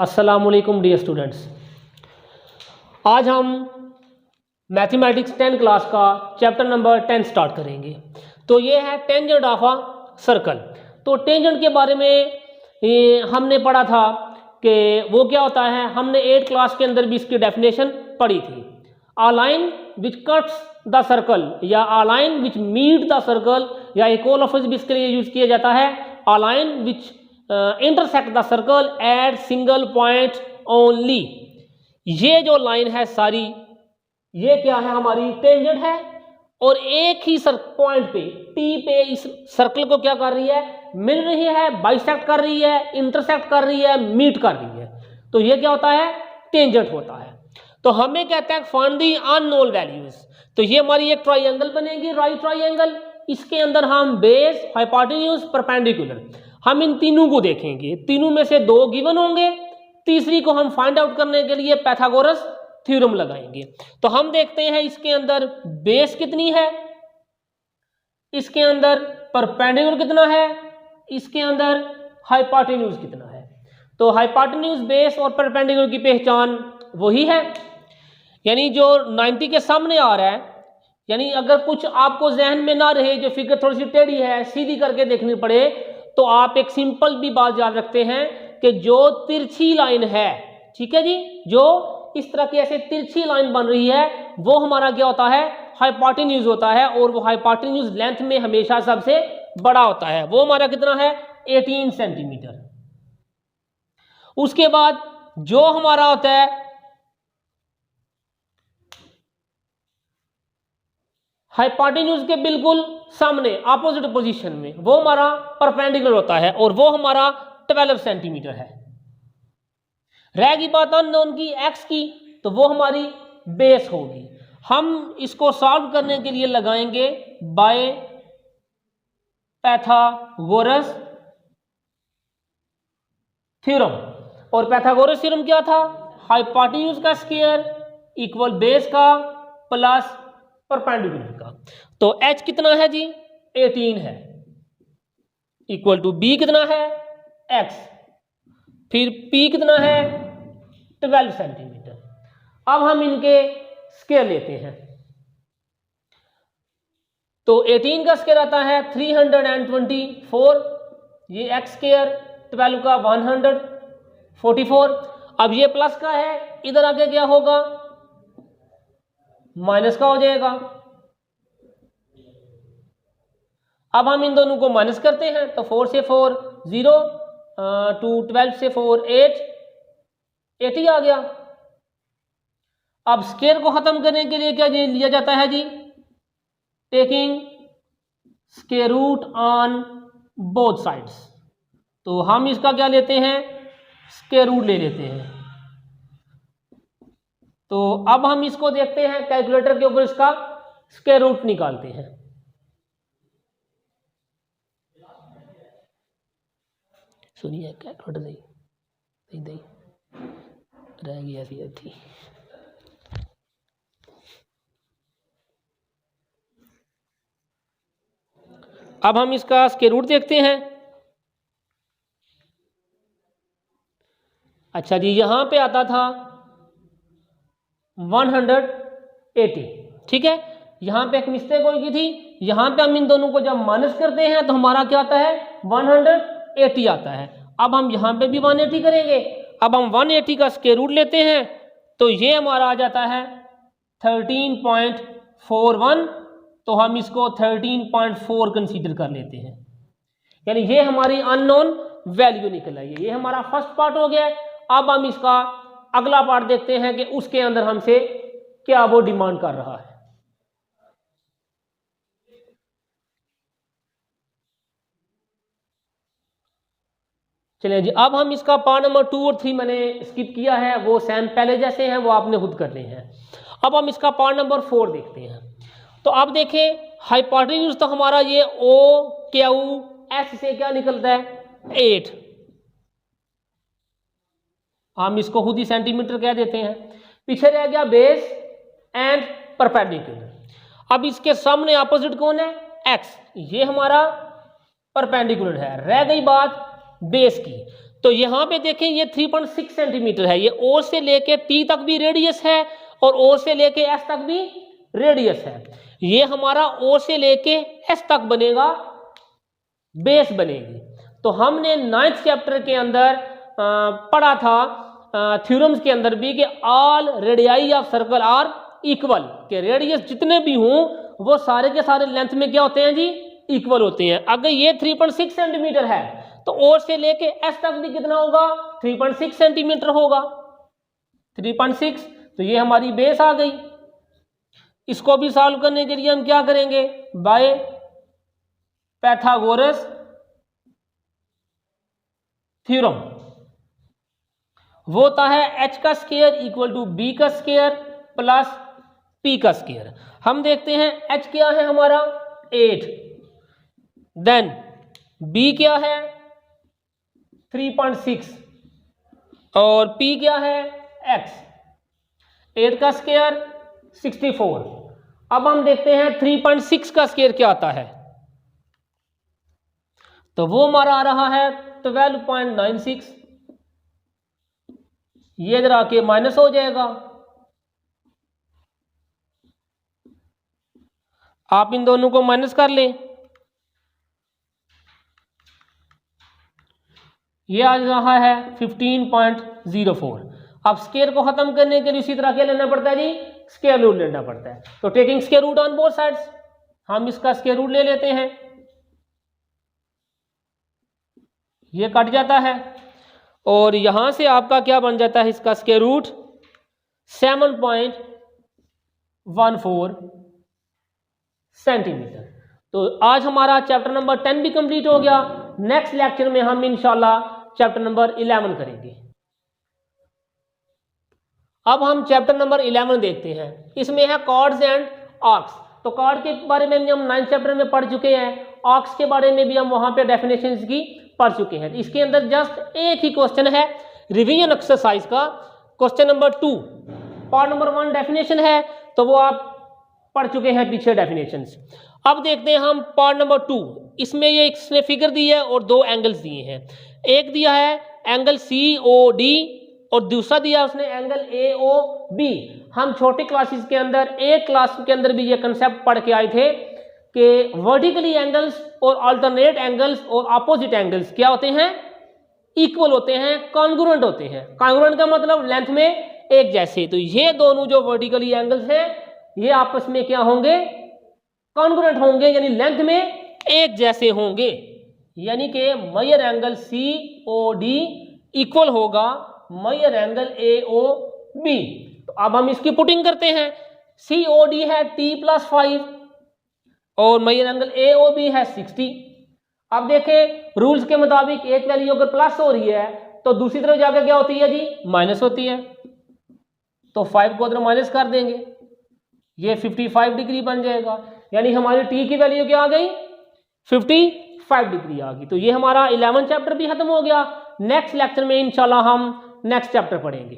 अस्सलाम वालेकुम dear students. आज हम मैथमेटिक्स 10 क्लास का चैप्टर नंबर 10 स्टार्ट करेंगे। तो ये है टेंजेंट ऑफ अ सर्कल। तो टेंजेंट के बारे में हमने पढ़ा था कि वो क्या होता है। हमने 8 क्लास के अंदर भी इसकी डेफिनेशन पढ़ी थी। A line which cuts the circle या a line which meet the circle, या एक और लफ्ज़ भी इसके लिए यूज किया जाता है, अ line which intersect the circle eight single point only. ये जो लाइन है सारी, ये क्या है, हमारी टेंजेंट है और एक ही पॉइंट पे टी पे इस सर्कल को क्या कर रही है, मिल रही है, बाइसेक्ट कर रही है, इंटरसेक्ट कर रही है, मीट कर रही है। तो ये क्या होता है, टेंजेंट होता है। तो हमें कहते हैं फाइंड द अननोन वैल्यूज। तो ये हमारी एक ट्राइंगल बनेगी, राइट ट्राइंगल। इसके अंदर हम बेस, हाइपोटेन्यूज, परपेंडिकुलर, हम इन तीनों को देखेंगे। तीनों में से 2 गिवन होंगे, तीसरी को हम फाइंड आउट करने के लिए पाइथागोरस थ्योरम लगाएंगे। तो हम देखते हैं इसके अंदर बेस कितनी है, इसके अंदर परपेंडिकुलर कितना है, इसके अंदर हाइपोटेन्यूज कितना है। तो हाइपोटेन्यूज, बेस और परपेंडिकुलर की पहचान वही है, यानी जो 90 के सामने आ रहा है। यानी अगर कुछ आपको जहन में ना रहे, जो फिगर थोड़ी सी टेढ़ी है, सीधी करके देखनी पड़े, तो आप एक सिंपल भी बात याद रखते हैं कि जो तिरछी लाइन है, ठीक है जी, जो इस तरह की ऐसे तिरछी लाइन बन रही है, वो हमारा क्या होता है, हाइपोटेन्यूज होता है। और वो हाइपोटेन्यूज लेंथ में हमेशा सबसे बड़ा होता है। वो हमारा कितना है, 18 सेंटीमीटर। उसके बाद जो हमारा होता है हाइपोटेन्यूज के बिल्कुल सामने अपोजिट पोजीशन में, वो हमारा परपेंडिकुलर होता है और वो हमारा 12 सेंटीमीटर है। रहेगी बात अननोन की, एक्स की, तो वो हमारी बेस होगी। हम इसको सॉल्व करने के लिए लगाएंगे बाय पाइथागोरस थ्योरम। और पाइथागोरस थ्योरम क्या था, हाइपोटेन्यूज का स्क्वायर इक्वल बेस का प्लस परपेंडिकुलर का। तो h कितना है जी, 18 है, इक्वल टू b कितना है, x, फिर p कितना है, 12 सेंटीमीटर। अब हम इनके स्केयर लेते हैं। तो 18 का स्केयर आता है 324, ये x स्केयर 12 का 144। अब ये प्लस का है, इधर आगे क्या होगा, माइनस का हो जाएगा। अब हम इन दोनों को माइनस करते हैं, तो 4 से 4 0, 2 12 से 4 8, 80 आ गया। अब स्केयर को खत्म करने के लिए क्या लिया जाता है जी, taking square root on both sides. तो हम इसका क्या लेते हैं, स्क्वायर रूट ले लेते हैं। तो अब हम इसको देखते हैं, कैलकुलेटर के ऊपर इसका स्क्वायर रूट निकालते हैं। सुनिए, कैलकुलेटर नहीं रह गई ऐसी थी। अब हम इसका स्क्वायर रूट देखते हैं। अच्छा जी, यहां पे आता था 180, ठीक है। यहां पे एक मिस्टेक हो गई थी, यहां पे हम इन दोनों को जब माइनस करते हैं तो हमारा क्या आता है, 180 आता है। अब हम यहां पे भी 180 करेंगे। अब हम 180 का स्क्वायर रूट लेते हैं, तो ये हमारा आ जाता है 13.41। तो हम इसको 13.4 कंसीडर कर लेते हैं, यानी ये हमारी अननोन वैल्यू निकल आई है। ये हमारा फर्स्ट पार्ट हो गया। अब हम इसका अगला पार्ट देखते हैं कि उसके अंदर हमसे क्या वो डिमांड कर रहा है। चलिए जी, अब हम इसका पार्ट नंबर 2 और 3 मैंने स्किप किया है, वो सेम पहले जैसे हैं, वो आपने खुद करने हैं। अब हम इसका पार्ट नंबर 4 देखते हैं। तो अब देखें, हाइपोटेन्यूज तो हमारा ये ओ क्यू एस से क्या निकलता है, 8। हम इसको खुद ही सेंटीमीटर कह देते हैं। पीछे रह गया बेस एंड परपेंडिकुलर। अब इसके सामने अपोजिट कौन है, x, ये हमारा परपेंडिकुलर है। रह गई बात बेस की। तो यहाँ पे देखें ये 3.6 सेंटीमीटर है, ये ओ से लेके टी तक भी रेडियस है और ओ से लेके एस तक भी रेडियस है। ये हमारा ओ से लेके एस तक बनेगा, बेस बनेगी। तो हमने 9th चैप्टर के अंदर पढ़ा था थ्योरम्स के अंदर भी कि all radii of circle are equal, के रेडियस जितने भी हों वो सारे के सारे लेंथ में क्या होते हैं जी, इक्वल होते हैं। अगर ये 3.6 सेंटीमीटर है तो ओ से लेके एस तक भी कितना होगा, 3.6 सेंटीमीटर होगा, 3.6। तो ये हमारी बेस आ गई। इसको भी सॉल्व करने के लिए हम क्या करेंगे, बाय पाइथागोरस थ्योरम। वो होता है h का स्क्वायर इक्वल टू b का स्क्वायर प्लस p का स्क्वायर। हम देखते हैं h क्या है हमारा 8, देन b क्या है 3.6 और p क्या है x। 8 का स्क्वायर 64। अब हम देखते हैं 3.6 का स्क्वायर क्या आता है, तो वो हमारा आ रहा है 12.96। ये इधर आके माइनस हो जाएगा, आप इन दोनों को माइनस कर लें, ये आ रहा है 15.04। अब स्क्वायर को खत्म करने के लिए इसी तरह क्या लेना पड़ता है जी, स्क्वायर रूट लेना पड़ता है। तो taking square root on both sides, हम इसका स्क्वायर रूट ले लेते हैं, ये कट जाता है और यहां से आपका क्या बन जाता है, इसका स्क्वायर रूट 7.14 सेंटीमीटर। तो आज हमारा चैप्टर नंबर 10 भी कंप्लीट हो गया। नेक्स्ट लेक्चर में हम इंशाल्लाह चैप्टर नंबर 11 करेंगे। अब हम चैप्टर नंबर 11 देखते हैं। इसमें है कॉर्ड्स एंड आर्क्स। तो कॉर्ड के बारे में हम 9th चैप्टर में पढ़ चुके हैं, आर्क्स के बारे में भी हम वहां पे डेफिनेशंस की पढ़ चुके हैं। इसके अंदर जस्ट एक ही क्वेश्चन है रिवीजन एक्सरसाइज का, question number 2। Part number 1 definition है, तो वो आप पढ़ चुके हैं पीछे डेफिनेशंस। अब देखते हैं हम पार्ट नंबर 2। इसमें ये इसने फिगर दी है और 2 एंगल्स दिए हैं। एक दिया है एंगल COD और दूसरा दिया उसने एंगल AOB। हम छोटी क्लासेस के अंदर, एक क्लास के अंदर भी ये कंसेप्ट पढ़ के आए थे कि वर्टिकली एंगल्स और अल्टरनेट एंगल्स और अपोजिट एंगल्स क्या होते हैं, इक्वल होते हैं, कॉन्ग्रुएंट होते हैं। कॉन्ग्रुएंट का मतलब लेंथ में एक जैसे। तो ये दोनों जो वर्टिकली एंगल्स हैं ये आपस में क्या होंगे, कॉन्ग्रुएंट होंगे, यानी लेंथ में एक जैसे होंगे। यानी कि मेजर एंगल COD इक्वल होगा मेजर एंगल AOB। तो अब हम इसकी पुटिंग करते हैं। COD है T+5 और मेजर एंगल AOB है 60। अब देखें रूल्स के मुताबिक एक वैल्यू अगर प्लस हो रही है तो दूसरी तरफ जाकर क्या होती है जी, माइनस होती है। तो 5 को उधर माइनस कर देंगे, ये 55 डिग्री बन जाएगा। यानी हमारी T की वैल्यू क्या आ गई, 55 डिग्री आ गई। तो ये हमारा 11 चैप्टर भी खत्म हो गया। नेक्स्ट लेक्चर में इंशाल्लाह हम नेक्स्ट चैप्टर पढ़ेंगे।